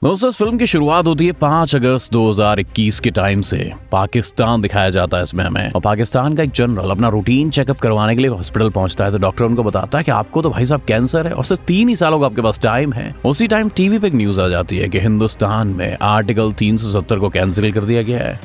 दोस्तों इस फिल्म की शुरुआत होती है 5 अगस्त 2021 के टाइम से। पाकिस्तान दिखाया जाता है इसमें हमें, और पाकिस्तान का एक जनरल अपना रूटीन चेकअप करवाने के लिए हॉस्पिटल पहुंचता है। तो डॉक्टर उनको बताता है कि आपको तो भाई साहब कैंसर है और सिर्फ 3 ही सालों का आपके पास टाइम है। उसी टाइम टीवी पे एक न्यूज आ जाती है कि हिंदुस्तान में आर्टिकल 370 को कैंसिल कर दिया गया है।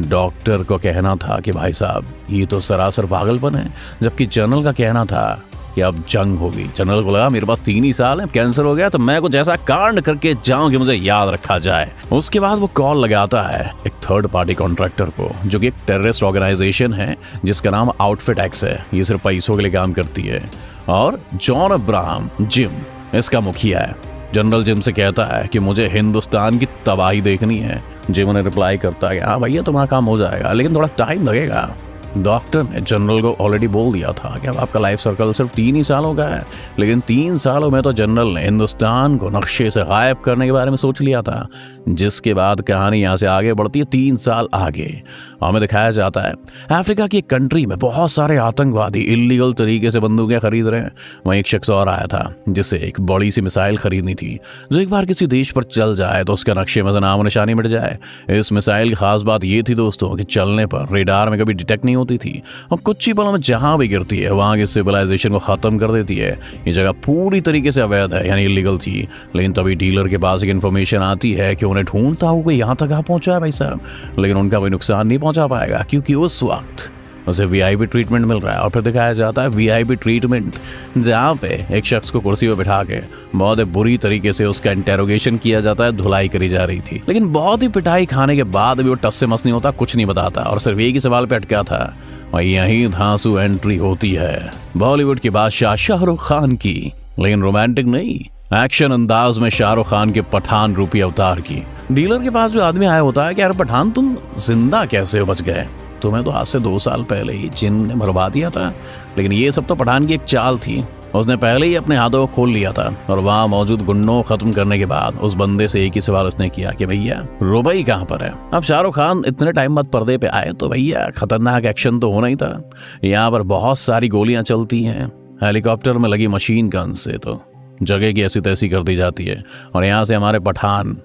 डॉक्टर को कहना था कि भाई साहब ये तो सरासर पागलपन है, जबकि जनरल का कहना था कि अब जंग होगी। जनरल को लगा मेरे पास 3 ही साल है, कैंसर हो गया तो मैं कुछ ऐसा कांड करके जाऊं कि मुझे याद रखा जाए। उसके बाद वो कॉल लगाता है एक थर्ड पार्टी कॉन्ट्रैक्टर को, जो कि एक टेररिस्ट ऑर्गेनाइजेशन है जिसका नाम आउटफिट एक्स है। ये सिर्फ पैसों के लिए काम करती है, और जॉन अब्राहम जिम इसका मुखिया है। जनरल जिम से कहता है कि मुझे हिंदुस्तान की तबाही देखनी है। जिम ने रिप्लाई करता है हाँ भैया तुम्हारा काम हो जाएगा, लेकिन थोड़ा टाइम लगेगा। डॉक्टर ने जनरल को ऑलरेडी बोल दिया था कि अब आपका लाइफ सर्कल सिर्फ 3 ही सालों का है, लेकिन 3 सालों में तो जनरल ने हिंदुस्तान को नक्शे से गायब करने के बारे में सोच लिया था। जिसके बाद कहानी यहाँ से आगे बढ़ती है 3 साल आगे। हमें दिखाया जाता है अफ्रीका की एक कंट्री में बहुत सारे आतंकवादी इलीगल तरीके से बंदूकें खरीद रहे हैं। वहीं एक शख्स और आया था जिसे एक बड़ी सी मिसाइल खरीदनी थी, जो एक बार किसी देश पर चल जाए तो उसके नक्शे में से नामो निशानी मिट जाए। इस मिसाइल की खास बात ये थी दोस्तों कि चलने पर रेडार में कभी डिटेक्ट नहीं होती थी, और कुछ ही पलों में जहां भी गिरती है वहां की सिविलाइजेशन को खत्म कर देती है। ये जगह पूरी तरीके से अवैध है, यानी इलीगल थी। लेकिन तभी डीलर के पास एक इन्फॉर्मेशन आती है कि उन्हें ढूंढता हुआ यहाँ तक आ पहुंचा है भाई साहब, लेकिन उनका कोई नुकसान नहीं पहुंचा पाएगा क्योंकि उस वक्त उसे वीआईपी ट्रीटमेंट मिल रहा है। और फिर दिखाया जाता है वीआईपी ट्रीटमेंट, जहाँ पे एक शख्स को कुर्सी पे बिठा के बहुत बुरी तरीके से उसका इंटेरोगेशन किया जाता है, धुलाई करी जा रही थी। लेकिन बहुत ही पिटाई खाने के बाद भी वो टस से मस नहीं होता, कुछ नहीं बताता, और सिर्फ एक ही सवाल पे अटका था। और यही धांसू एंट्री होती है बॉलीवुड के बादशाह शाहरुख खान की, लेकिन रोमांटिक नहीं, एक्शन अंदाज में शाहरुख खान के पठान रूपी अवतार की। डीलर के पास जो आदमी आया होता है कि यार पठान तुम जिंदा कैसे बच गए, तुम्हें तो आज से 2 साल पहले ही जिन ने मरवा दिया था। लेकिन ये सब तो पठान की एक चाल थी, उसने पहले ही अपने हाथों को खोल लिया था। और वहाँ मौजूद गुंडों को खत्म करने के बाद उस बंदे से एक ही सवाल उसने किया कि भैया रुबई कहाँ पर है। अब शाहरुख खान इतने टाइम बाद पर्दे पे आए तो भैया खतरनाक एक्शन तो होना ही था। यहाँ पर बहुत सारी गोलियां चलती हैं, हेलीकॉप्टर में लगी मशीन गन से तो जगह की ऐसी तैसी कर दी जाती है, और यहाँ से हमारे पठान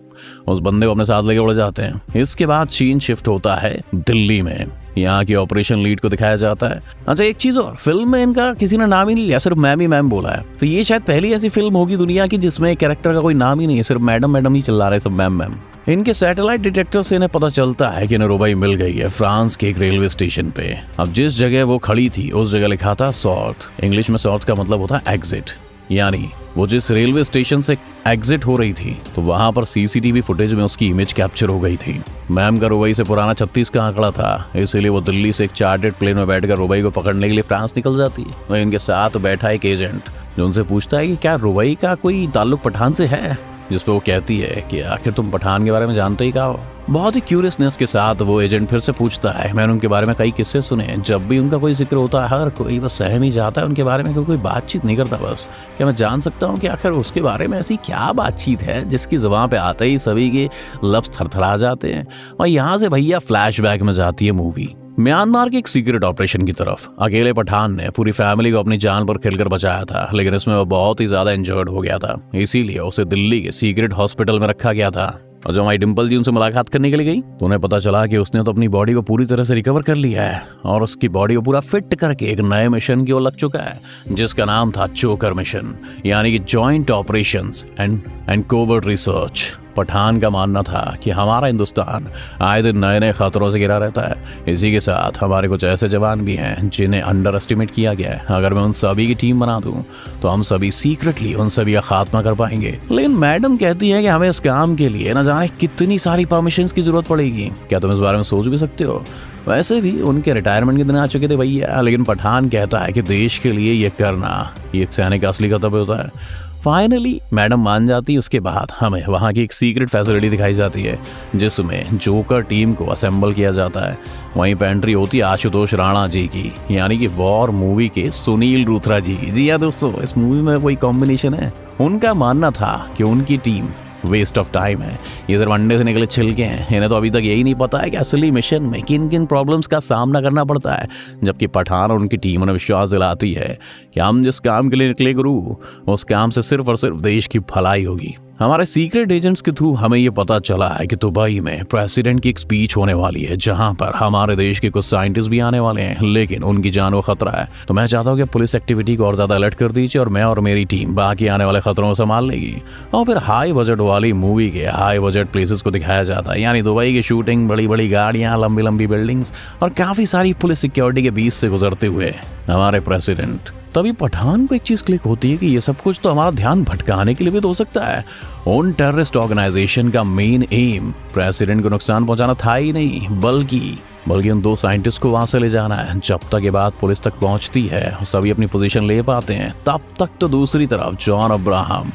उस बंदे को अपने साथ लेके उड़ जाते हैं। इसके बाद सीन शिफ्ट होता है दिल्ली में। यहाँ की ऑपरेशन लीड को दिखाया जाता है। अच्छा एक चीज और, फिल्म में इनका किसी ने नाम ही नहीं लिया, सिर्फ मैम ही मैम बोला है। तो ये शायद पहली ऐसी फिल्म होगी दुनिया की जिसमें कैरेक्टर का कोई नाम ही नहीं है, सिर्फ मैडम मैडम ही चिल्ला रहे सब मैम मैम। इनके सैटेलाइट डिटेक्टर से इन्हें पता चलता है कि इन्हें रुबई मिल गई है फ्रांस के एक रेलवे स्टेशन पे। अब जिस जगह वो खड़ी थी उस जगह लिखा था सॉर्ट। इंग्लिश में सॉर्ट का मतलब होता है एग्जिट, यानी वो जिस रेलवे स्टेशन से एग्जिट हो रही थी तो वहां पर सीसीटीवी फुटेज में उसकी इमेज कैप्चर हो गई थी। मैम का रुबई से पुराना 36 का आंकड़ा था, इसलिए वो दिल्ली से एक चार्टर्ड प्लेन में बैठकर रुबई को पकड़ने के लिए फ्रांस निकल जाती है। और इनके साथ बैठा एक एजेंट जो उनसे पूछता है कि क्या रुबई का कोई ताल्लुक पठान से है, जिस पर वो कहती है कि आखिर तुम पठान के बारे में जानते ही क्या हो। बहुत ही क्यूरियसनेस के साथ वो एजेंट फिर से पूछता है, मैंने उनके बारे में कई किस्से सुने हैं, जब भी उनका कोई जिक्र होता है हर कोई बस सहम ही जाता है उनके बारे में, कोई बातचीत नहीं करता। बस क्या मैं जान सकता हूँ कि आखिर उसके बारे में ऐसी क्या बातचीत है जिसकी ज़ुबान पे आते ही सभी के लफ्ज़ थरथरा जाते हैं। और यहाँ से भैया फ्लैशबैक में जाती है मूवी म्यांमार के एक सीक्रेट ऑपरेशन की तरफ। अकेले पठान ने पूरी फैमिली को अपनी जान पर खेलकर बचाया था, लेकिन इसमें वो बहुत ही ज्यादा इंजर्ड हो गया था, इसीलिए उसे दिल्ली के सीक्रेट हॉस्पिटल में रखा गया था। और जब हमारी डिम्पल जी उनसे मुलाकात करने के लिए गई तो उन्हें पता चला कि उसने तो अपनी बॉडी को पूरी तरह से रिकवर कर लिया है, और उसकी बॉडी को पूरा फिट करके एक नए मिशन की ओर लग चुका है, जिसका नाम था चोकर मिशन, यानी कि joint operations and covert research. Pathan का मानना था कि हमारा हिंदुस्तान आए दिन नए नए खतरों से घिरा रहता है। इसी के साथ हमारे कुछ ऐसे जवान भी हैं जिन्हें अंडर एस्टिमेट किया गया है। अगर मैं उन सभी की टीम बना दूं तो हम सभी सीक्रेटली उन सभी का खात्मा कर पाएंगे। लेकिन मैडम कहती है कि हमें इस काम के लिए न जाने कितनी सारी परमिशंस की जरूरत पड़ेगी। क्या तुम इस बारे में सोच भी सकते हो? वैसे भी उनके रिटायरमेंट के दिन आ चुके थे भैया, लेकिन पठान कहता है कि देश के लिए ये करना ये एक सैनिक का असली कर्तव्य होता है। फाइनली मैडम मान जाती है। उसके बाद हमें वहाँ की एक सीक्रेट फैसिलिटी दिखाई जाती है जिसमें जोकर टीम को असेंबल किया जाता है। वहीं पे एंट्री होती है आशुतोष राणा जी की, यानी कि वॉर मूवी के सुनील रूथरा जी की। जी हाँ दोस्तों, इस मूवी में कोई कॉम्बिनेशन है। उनका मानना था कि उनकी टीम वेस्ट ऑफ टाइम है, ये सिर्फ अंडे से निकले छिलके हैं, इन्हें तो अभी तक यही नहीं पता है कि असली मिशन में किन किन प्रॉब्लम्स का सामना करना पड़ता है। जबकि पठान और उनकी टीम उन्हें विश्वास दिलाती है कि हम जिस काम के लिए निकले गुरु, उस काम से सिर्फ और सिर्फ देश की भलाई होगी। हमारे सीक्रेट एजेंट्स के थ्रू हमें ये पता चला है कि दुबई में प्रेसिडेंट की एक स्पीच होने वाली है जहां पर हमारे देश के कुछ साइंटिस्ट भी आने वाले हैं, लेकिन उनकी जान को खतरा है। तो मैं चाहता हूँ कि पुलिस एक्टिविटी को और ज्यादा अलर्ट कर दीजिए और मैं और मेरी टीम बाकी आने वाले खतरों को संभाल लेगी। और फिर हाई बजट वाली मूवी के हाई बजट प्लेसेस को दिखाया जाता है, यानी दुबई की शूटिंग, बड़ी बड़ी गाड़ियां, लंबी लंबी बिल्डिंग्स और काफी सारी पुलिस सिक्योरिटी के बीच से गुजरते हुए हमारे प्रेसिडेंट। तभी पठान को एक चीज क्लिक होती है कि ये सब कुछ तो हमारा ध्यान भटकाने के लिए भी तो हो सकता है। उन टेररिस्ट ऑर्गेनाइजेशन का मेन एम प्रेसिडेंट को नुकसान पहुंचाना था ही नहीं, बल्कि उन 2 साइंटिस्ट को वहां से ले जाना है। जब तक ये बात पुलिस तक पहुंचती है, सभी अपनी पोजीशन ले पाते हैं, तब तक तो दूसरी तरफ जॉन अब्राहम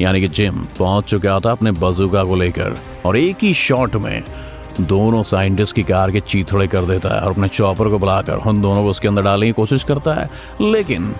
यानी कि जिम पहुंच चुका था अपने बजूका को लेकर और एक ही शॉट में दोनों साइंटिस्ट की कार के चीथड़े कर देता है और अपने चॉपर को बुलाकर उन दोनों को उसके अंदर डालने की कोशिश करता है। लेकिन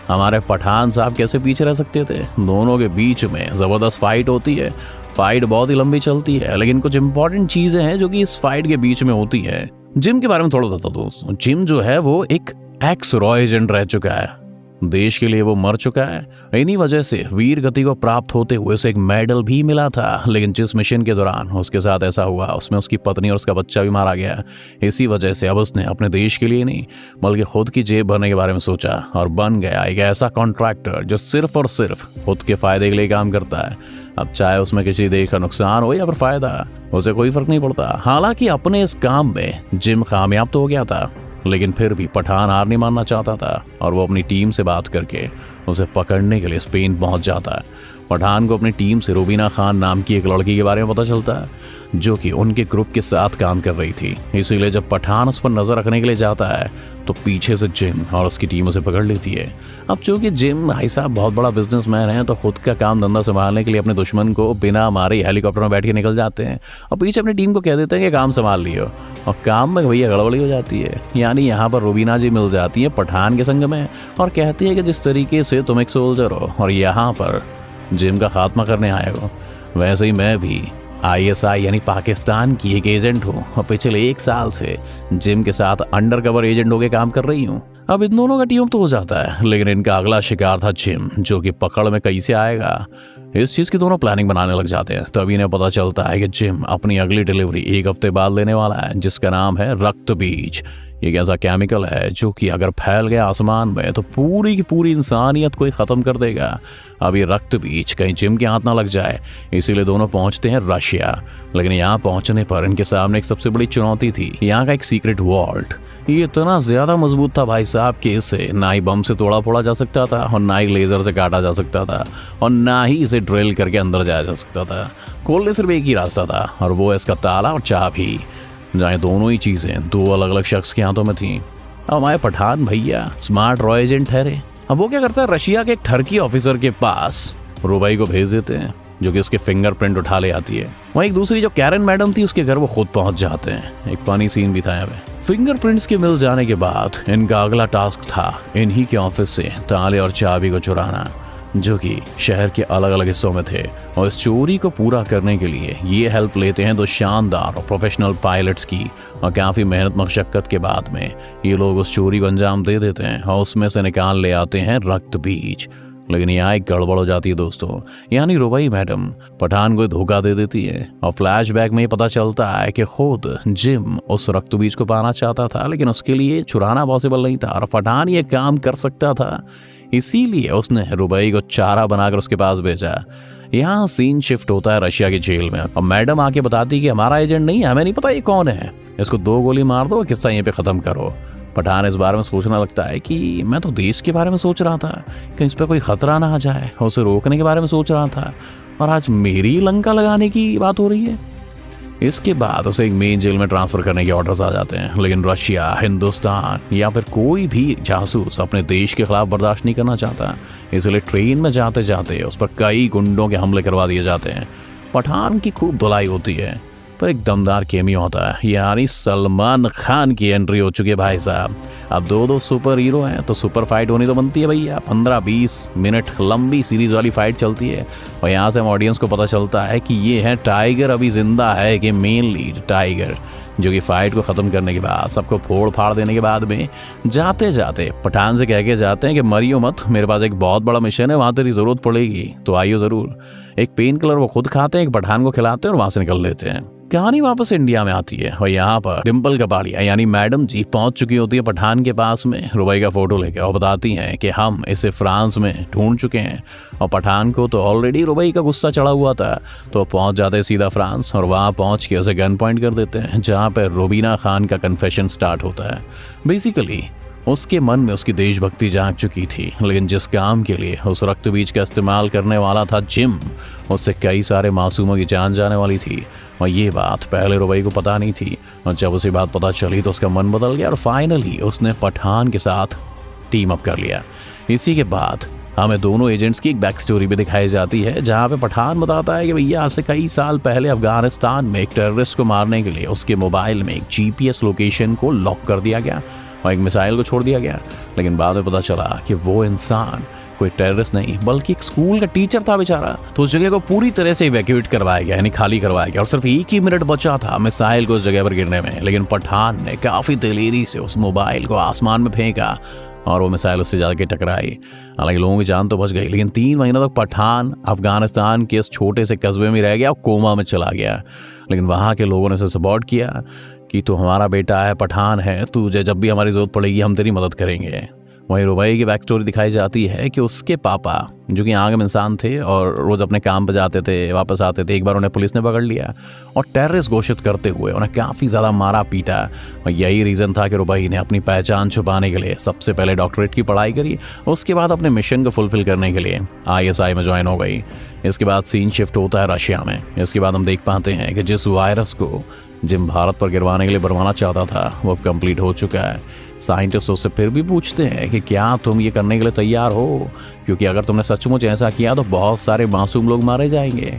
हमारे पठान साहब कैसे पीछे रह सकते थे? दोनों के बीच में जबरदस्त फाइट होती है। फाइट बहुत ही लंबी चलती है, लेकिन कुछ इंपॉर्टेंट चीजें हैं जो कि इस फाइट के बीच में होती है। जिम के बारे में थोड़ा बता दोस्तों। जिम जो है वो एक एक्स रॉय एजेंट रह चुका है, देश के लिए वो मर चुका है। इन्हीं वजह से वीर गति को प्राप्त होते हुए उसे एक मेडल भी मिला था, लेकिन जिस मिशन के दौरान उसके साथ ऐसा हुआ उसमें उसकी पत्नी और उसका बच्चा भी मारा गया। इसी वजह से अब उसने अपने देश के लिए नहीं बल्कि खुद की जेब भरने के बारे में सोचा और बन गया एक ऐसा कॉन्ट्रैक्टर जो सिर्फ और सिर्फ खुद के फायदे के लिए काम करता है। अब चाहे उसमें किसी देश का नुकसान हो या फिर फायदा, उसे कोई फर्क नहीं पड़ता। हालांकि अपने इस काम में जिम कामयाब तो हो गया था, लेकिन फिर भी पठान हार नहीं मानना चाहता था और वो अपनी टीम से बात करके उसे पकड़ने के लिए स्पेन पहुंच जाता है। पठान को अपनी टीम से रुबीना खान नाम की एक लड़की के बारे में पता चलता है जो कि उनके ग्रुप के साथ काम कर रही थी। इसीलिए जब पठान उस पर नजर रखने के लिए जाता है तो पीछे से जिम और उसकी टीम उसे पकड़ लेती है। अब चूंकि जिम भाई साहब बहुत बड़ा बिजनेसमैन है तो खुद का काम धंधा संभालने के लिए अपने दुश्मन को बिना मारे हेलीकॉप्टर में बैठ के निकल जाते हैं और पीछे अपनी टीम को कह देते हैं कि काम संभाल लियो। और काम में भैया गड़बड़ी हो जाती है, यानी यहाँ पर रुबीना जी मिल जाती है पठान के संग में और कहती है कि जिस तरीके से तुम एक सोल्जर हो और यहाँ पर जिम का खात्मा करने आए हो, वैसे ही मैं भी ISI यानी पाकिस्तान की एक एजेंट हूँ और पिछले 1 साल से जिम के साथ अंडरकवर एजेंट होकर काम कर रही हूँ। अब इन दोनों का टीम तो हो जाता है, लेकिन इनका अगला शिकार था जिम, जो कि पकड़ में कैसे आएगा इस चीज की दोनों प्लानिंग बनाने लग जाते हैं। तभी इन्हें पता चलता है कि जिम अपनी अगली डिलीवरी 1 हफ्ते बाद लेने वाला है, जिसका नाम है रक्त बीज। एक ऐसा केमिकल है जो कि अगर फैल गया आसमान में तो पूरी की पूरी इंसानियत को ही खत्म कर देगा। अब ये रक्त बीज कहीं जिम के हाथ ना लग जाए, इसीलिए दोनों पहुंचते हैं रशिया। लेकिन यहाँ पहुंचने पर इनके सामने एक सबसे बड़ी चुनौती थी, यहाँ का एक सीक्रेट वॉल्ट। ये इतना ज्यादा मजबूत था भाई साहब कि इसे ना ही बम से तोड़ा फोड़ा जा सकता था और ना ही लेजर से काटा जा सकता था और ना ही इसे ड्रिल करके अंदर जाया जा सकता था। खोलने सिर्फ एक ही रास्ता था और वो है इसका ताला और चाबी, जहाँ दोनों ही चीजें 2 अलग अलग शख्स के हाथों में थी। अब हमारे पठान भैया स्मार्ट रॉय एजेंट ठहरे। अब वो क्या करता है, रशिया के एक टर्की ऑफिसर के पास रुबई को भेज देते हैं जो कि उसके फिंगरप्रिंट उठा ले आती है। वहीं एक दूसरी जो कैरन मैडम थी उसके घर वो खुद पहुंच जाते हैं। एक फनी सीन भी था यहाँ पे। फिंगरप्रिंट्स के मिल जाने के बाद इनका अगला टास्क था इन्हीं के ऑफिस से ताले और चाबी को चुराना, जो कि शहर के अलग अलग हिस्सों में थे। और इस चोरी को पूरा करने के लिए ये हेल्प लेते हैं 2 शानदार और प्रोफेशनल पायलट्स की। और काफ़ी मेहनत मशक्कत के बाद में ये लोग उस चोरी को अंजाम दे देते हैं और उसमें से निकाल ले आते हैं रक्त बीज। लेकिन यहाँ एक गड़बड़ हो जाती है दोस्तों, यानी रुबई मैडम पठान को धोखा दे देती है और फ्लैशबैक में ये पता चलता है कि खुद जिम उस रक्त बीज को पाना चाहता था, लेकिन उसके लिए चुराना पॉसिबल नहीं था और पठान ये काम कर सकता था। इसीलिए उसने रुबई को चारा बनाकर उसके पास भेजा। यहाँ सीन शिफ्ट होता है रशिया की जेल में और मैडम आके बताती कि हमारा एजेंट नहीं है, हमें नहीं पता ये कौन है, इसको 2 गोली मार दो, किस्सा यहीं पे खत्म करो। पठान इस बारे में सोचने लगता है कि मैं तो देश के बारे में सोच रहा था कि इस पर कोई खतरा ना आ जाए, उसे रोकने के बारे में सोच रहा था और आज मेरी लंका लगाने की बात हो रही है। इसके बाद उसे एक मेन जेल में ट्रांसफर करने के ऑर्डर्स आ जाते हैं, लेकिन रशिया, हिंदुस्तान या फिर कोई भी जासूस अपने देश के खिलाफ बर्दाश्त नहीं करना चाहता। इसलिए ट्रेन में जाते जाते उस पर कई गुंडों के हमले करवा दिए जाते हैं। पठान की खूब धुलाई होती है, पर एक दमदार केमियो होता है, यानी सलमान खान की एंट्री हो चुकी है भाई साहब। अब दो दो सुपर हीरो हैं तो सुपर फाइट होनी तो बनती है भैया। 15-20 मिनट लंबी सीरीज वाली फाइट चलती है और यहाँ से हम ऑडियंस को पता चलता है कि ये है टाइगर अभी जिंदा है, कि मेन लीड टाइगर, जो कि फाइट को ख़त्म करने के बाद, सबको फोड़ फाड़ देने के बाद में जाते जाते पठान से कह के जाते हैं कि मरियो मत, मेरे पास एक बहुत बड़ा मिशन है, वहाँ तेरी ज़रूरत पड़ेगी तो आइयो ज़रूर। एक पेन किलर वो खुद खाते हैं, एक पठान को खिलाते हैं और वहाँ से निकल लेते हैं। कहानी वापस इंडिया में आती है और यहाँ पर डिम्पल कपाड़िया यानी मैडम जी पहुंच चुकी होती है पठान के पास में रुबई का फोटो लेके और बताती हैं कि हम इसे फ्रांस में ढूंढ चुके हैं। और पठान को तो ऑलरेडी रुबई का गुस्सा चढ़ा हुआ था, तो पहुंच जाते हैं सीधा फ्रांस और वहाँ पहुंच के उसे गन पॉइंट कर देते हैं, जहाँ पर रुबीना खान का कन्फेशन स्टार्ट होता है। बेसिकली उसके मन में उसकी देशभक्ति जाग चुकी थी, लेकिन जिस काम के लिए उस रक्त बीज का इस्तेमाल करने वाला था जिम, उससे कई सारे मासूमों की जान जाने वाली थी और ये बात पहले रुबई को पता नहीं थी। और जब उसे बात पता चली तो उसका मन बदल गया और फाइनली उसने पठान के साथ टीम अप कर लिया। इसी के बाद हमें दोनों एजेंट्स की एक बैक स्टोरी भी दिखाई जाती है, जहाँ पे पठान बताता है कि भैया आज से कई साल पहले अफगानिस्तान में एक टेररिस्ट को मारने के लिए उसके मोबाइल में एक GPS लोकेशन को लॉक कर दिया गया और एक मिसाइल को छोड़ दिया गया। लेकिन बाद में पता चला कि वो इंसान कोई टेररिस्ट नहीं बल्कि एक स्कूल का टीचर था बेचारा। तो उस जगह को पूरी तरह से इवैक्यूएट करवाया गया, यानी खाली करवाया गया और सिर्फ 1 ही मिनट बचा था मिसाइल को उस जगह पर गिरने में। लेकिन पठान ने काफ़ी दिलेरी से उस मोबाइल को आसमान में फेंका और वो मिसाइल उससे जाके टकराई। हालांकि लोगों की जान तो बच गई, लेकिन 3 महीनों तक पठान अफगानिस्तान के इस छोटे से कस्बे में रह गया और कोमा में चला गया। लेकिन वहाँ के लोगों ने उसे सपोर्ट किया कि तू हमारा बेटा है, पठान है, तुझे जब भी हमारी ज़रूरत पड़ेगी हम तेरी मदद करेंगे। वहीं रुबई की बैक स्टोरी दिखाई जाती है कि उसके पापा जो कि आगम इंसान थे और रोज़ अपने काम पर जाते थे, वापस आते थे, एक बार उन्हें पुलिस ने पकड़ लिया और टेररिस्ट घोषित करते हुए उन्हें काफ़ी ज़्यादा मारा पीटा। और यही रीज़न था कि रुबई ने अपनी पहचान छुपाने के लिए सबसे पहले डॉक्टरेट की पढ़ाई करी, उसके बाद अपने मिशन को फुलफिल करने के लिए ISI में ज्वाइन हो गई। इसके बाद सीन शिफ्ट होता है रशिया में। इसके बाद हम देख पाते हैं कि जिस वायरस को जिम भारत पर गिरवाने के लिए बनवाना चाहता था वो कंप्लीट हो चुका है। साइंटिस्ट उससे फिर भी पूछते हैं कि क्या तुम ये करने के लिए तैयार हो, क्योंकि अगर तुमने सचमुच ऐसा किया तो बहुत सारे मासूम लोग मारे जाएंगे।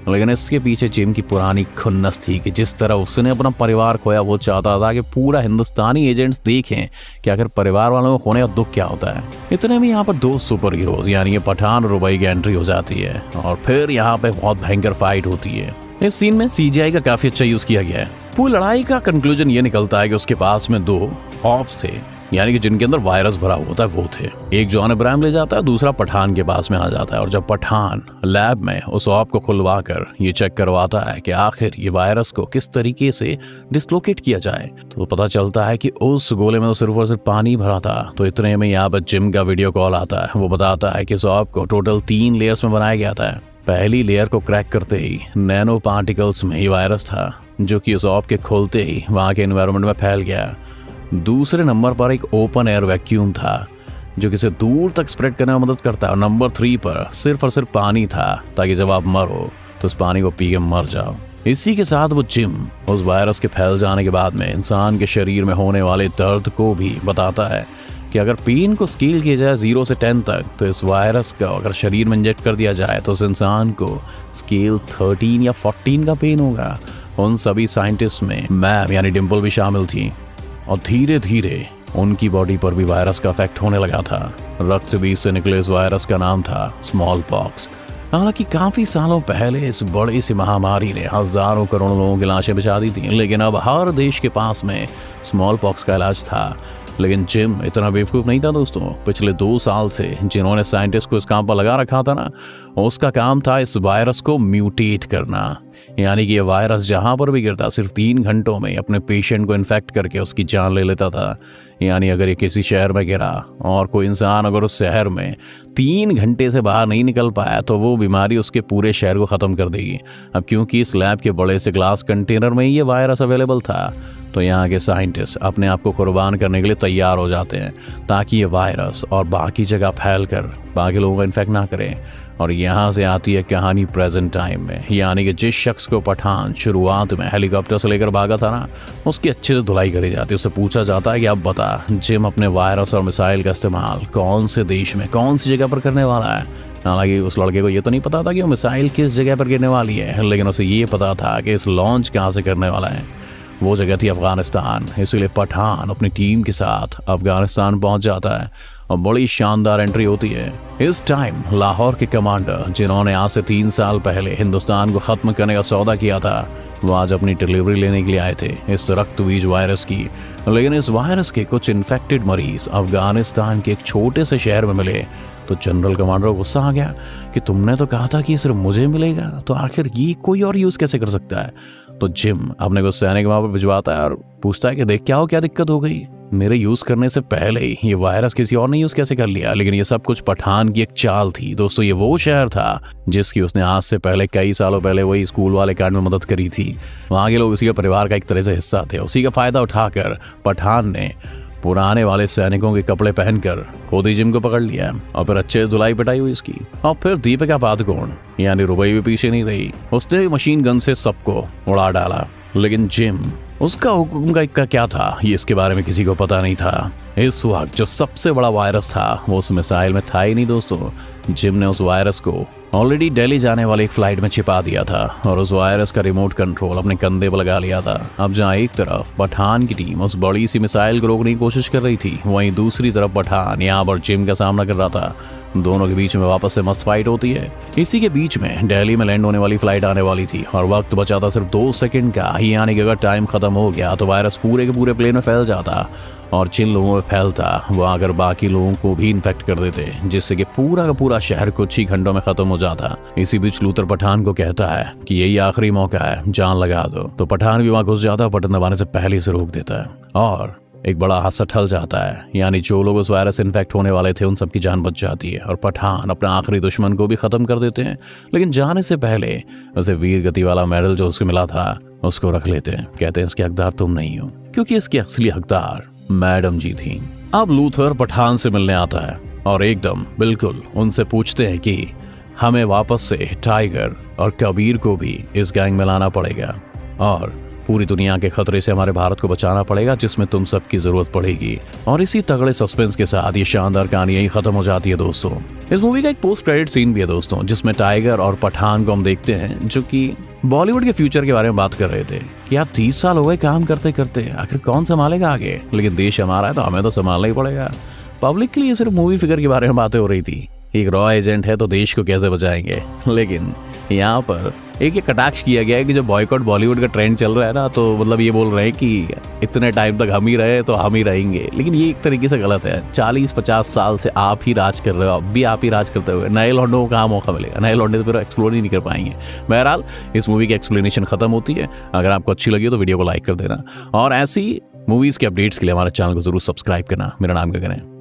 लेकिन इसके पीछे जिम की पुरानी खुन्नस थी कि जिस तरह उसने अपना परिवार खोया, वो चाहता था कि पूरा हिंदुस्तानी एजेंट्स देखें कि अगर परिवार वालों को खोने का दुख क्या होता है। इतने में यहाँ पर 2 सुपर हीरोज यानी कि पठान और रुबई की एंट्री हो जाती है और फिर यहाँ पे बहुत भयंकर फाइट होती है। इस सीन में CGI का काफी अच्छा यूज किया गया है। पूरी लड़ाई का कंक्लूजन ये निकलता है कि उसके पास में 2 ऑप्स थे, यानी कि जिनके अंदर वायरस भरा होता है वो थे। एक जॉन अब्राहम ले जाता है, दूसरा पठान के पास में आ जाता है। और जब पठान लैब में उस ऑप को खुलवा कर ये चेक करवाता है कि आखिर ये वायरस को किस तरीके से डिस्लोकेट किया जाए, तो पता चलता है कि उस गोले में तो सिर्फ और सिर्फ पानी भरा था। तो इतने में यहाँ पर जिम का वीडियो कॉल आता है। वो बताता है कि इस ऑप को टोटल 3 लेयर्स में बनाया गया था। पहली लेयर को क्रैक करते ही नैनो पार्टिकल्स में ही वायरस था, जो कि उस ऑप के खोलते ही वहाँ के एनवायरनमेंट में फैल गया। दूसरे नंबर पर एक ओपन एयर वैक्यूम था, जो कि इसे दूर तक स्प्रेड करने में मदद करता है। और नंबर 3 पर सिर्फ और सिर्फ पानी था, ताकि जब आप मरो तो उस पानी को पी के मर जाओ। इसी के साथ वो जिम उस वायरस के फैल जाने के बाद में इंसान के शरीर में होने वाले दर्द को भी बताता है कि अगर पेन को स्केल किया जाए 0 से 10 तक, तो इस वायरस का अगर शरीर में इंजेक्ट कर दिया जाए तो उस इंसान को स्केल 13 या 14 का पेन होगा। उन सभी साइंटिस्ट में मैम यानी डिम्पल भी शामिल थी और धीरे धीरे उनकी बॉडी पर भी वायरस का इफेक्ट होने लगा था। रक्त बीज से निकले इस वायरस का नाम था स्मॉल पॉक्स। हालांकि काफी सालों पहले इस बड़ी सी महामारी ने हजारों करोड़ों लोगों की लाशें बचा दी थी, लेकिन अब हर देश के पास में स्मॉल पॉक्स का इलाज था। लेकिन जिम इतना बेवकूफ़ नहीं था दोस्तों। पिछले 2 साल से जिन्होंने साइंटिस्ट को इस काम पर लगा रखा था ना, उसका काम था इस वायरस को म्यूटेट करना, यानी कि ये वायरस जहाँ पर भी गिरता सिर्फ 3 घंटों में अपने पेशेंट को इन्फेक्ट करके उसकी जान ले लेता था। यानी अगर ये किसी शहर में गिरा और कोई इंसान अगर उस शहर में 3 घंटे से बाहर नहीं निकल पाया तो वो बीमारी उसके पूरे शहर को ख़त्म कर देगी। अब क्योंकि इस लैब के बड़े से ग्लास कंटेनर में ये वायरस अवेलेबल था, तो यहाँ के साइंटिस्ट अपने आप को कुर्बान करने के लिए तैयार हो जाते हैं, ताकि ये वायरस और बाकी जगह फैल कर बाकी लोगों को इन्फेक्ट ना करें। और यहाँ से आती है कहानी प्रेजेंट टाइम में, यानी कि जिस शख्स को पठान शुरुआत में हेलीकॉप्टर से लेकर भागा था ना, उसकी अच्छे से धुलाई करी जाती है। उससे पूछा जाता है कि अब बता, जिम अपने वायरस और मिसाइल का इस्तेमाल कौन से देश में कौन सी जगह पर करने वाला है। हालांकि उस लड़के को ये तो नहीं पता था कि वो मिसाइल किस जगह पर गिरने वाली है, लेकिन उसे ये पता था कि इस लॉन्च कहाँ से करने वाला है। वो जगह थी अफगानिस्तान। इसीलिए पठान अपनी टीम के साथ अफगानिस्तान पहुंच जाता है और बड़ी शानदार एंट्री होती है। इस टाइम लाहौर के कमांडर, जिन्होंने आज से 3 साल पहले हिंदुस्तान को खत्म करने का सौदा किया था, वो आज अपनी डिलीवरी लेने के लिए आए थे इस रक्तबीज वायरस की। लेकिन इस वायरस के कुछ इन्फेक्टेड मरीज अफगानिस्तान के एक छोटे से शहर में मिले तो जनरल कमांडर को गुस्सा आ गया कि तुमने तो कहा था कि सिर्फ मुझे मिलेगा, तो आखिर ये कोई और यूज कैसे कर सकता है। तो जिम अपने को सैनिक वहां पर भिजवाता है और पूछता है कि देख क्या दिक्कत हो गई, मेरे यूज करने से पहले ही ये वायरस किसी और ने यूज कैसे कर लिया। लेकिन ये सब कुछ पठान की एक चाल थी दोस्तों। ये वो शहर था जिसकी उसने आज से पहले कई सालों पहले वही स्कूल वाले कांड में मदद करी थी। वहां के लोग उसी के परिवार का एक तरह से हिस्सा थे। उसी का फायदा उठाकर पठान ने पुराने वाले सैनिकों के कपड़े पहनकर खुद ही जिम को पकड़ लिया और फिर अच्छे धुलाई पिटाई हुई इसकी। और फिर दीपिका पादुकोण यानी रुबई भी पीछे नहीं रही, उसने मशीन गन से सबको उड़ा डाला। लेकिन जिम, उसका हुक्म का क्या था ये इसके बारे में किसी को पता नहीं था। इस वक्त जो सबसे बड़ा वायरस था वो उस मिसाइल में था ही नहीं दोस्तों। जिम ने उस वायरस को ऑलरेडी दिल्ली जाने वाली एक फ्लाइट में छिपा दिया था और उस वायरस का रिमोट कंट्रोल अपने कंधे पर लगा लिया था। अब जहाँ एक तरफ पठान की टीम उस बड़ी सी मिसाइल को रोकने की कोशिश कर रही थी, वहीं दूसरी तरफ पठान यहाँ पर जिम का सामना कर रहा था। दोनों के बीच में वापस से मस्त फाइट होती है। इसी के बीच में दिल्ली में लैंड होने वाली फ्लाइट आने वाली थी और वक्त बचा था सिर्फ 2 सेकंड का। यानी कि अगर टाइम खत्म हो गया तो वायरस पूरे के पूरे प्लेन में फैल जाता और जिन लोगों में फैलता वो अगर बाकी लोगों को भी इन्फेक्ट कर देते, जिससे कि पूरा का पूरा शहर कुछ ही घंटों में खत्म हो जाता। इसी बीच लूथर पठान को कहता है कि यही आखिरी मौका है, जान लगा दो। तो पठान भी वहां घुस जाता है, बटन दबाने से पहले से रोक देता है और एक बड़ा हादसा टल जाता है। यानी जो लोग उस वायरस से इन्फेक्ट होने वाले थे उन सबकी जान बच जाती है और पठान अपने आखिरी दुश्मन को भी खत्म कर देते हैं। लेकिन जाने से पहले उसे वीर गति वाला मेडल जो उसको मिला था उसको रख लेते हैं। कहते हैं इसके हकदार तुम नहीं हो, क्योंकि इसकी असली हकदार मैडम जी थी। अब लूथर पठान से मिलने आता है और एकदम बिल्कुल उनसे पूछते हैं कि हमें वापस से टाइगर और कबीर को भी इस गैंग में लाना पड़ेगा और पूरी दुनिया के खतरे से हमारे भारत को बचाना पड़ेगा, जिसमें तुम सबकी जरूरत पड़ेगी। और इसी तगड़े सस्पेंस के साथ ये शानदार कहानी यही खत्म हो जाती है दोस्तों। इस मूवी का एक पोस्ट क्रेडिट सीन भी है दोस्तों, जिसमें टाइगर और पठान को हम देखते हैं जो कि बॉलीवुड के फ्यूचर के बारे में बात कर रहे थे कि यार 30 साल हो गए काम करते करते, आखिर कौन संभालेगा आगे। लेकिन देश हमारा है तो हमें तो संभालना ही पड़ेगा। पब्लिक के लिए सिर्फ मूवी फिगर के बारे में बातें हो रही थी, एक रॉ एजेंट है तो देश को कैसे बचाएंगे। लेकिन यहाँ पर एक ये कटाक्ष किया गया है कि जो बॉयकॉट बॉलीवुड का ट्रेंड चल रहा है ना, तो मतलब ये बोल रहे हैं कि इतने टाइम तक हम ही रहे तो हम ही रहेंगे। लेकिन ये एक तरीके से गलत है। 40-50 साल से आप ही राज कर रहे हो, अब भी आप ही राज करते हुए नए लौंडों को कहाँ मौका मिलेगा। नए लौंडे तो फिर एक्सप्लोर ही नहीं कर पाएंगे। बहरहाल इस मूवी की एक्सप्लेनेशन खत्म होती है। अगर आपको अच्छी लगी हो तो वीडियो को लाइक कर देना और ऐसी मूवीज के अपडेट्स के लिए हमारे चैनल को जरूर सब्सक्राइब करना। मेरा नाम गगन है।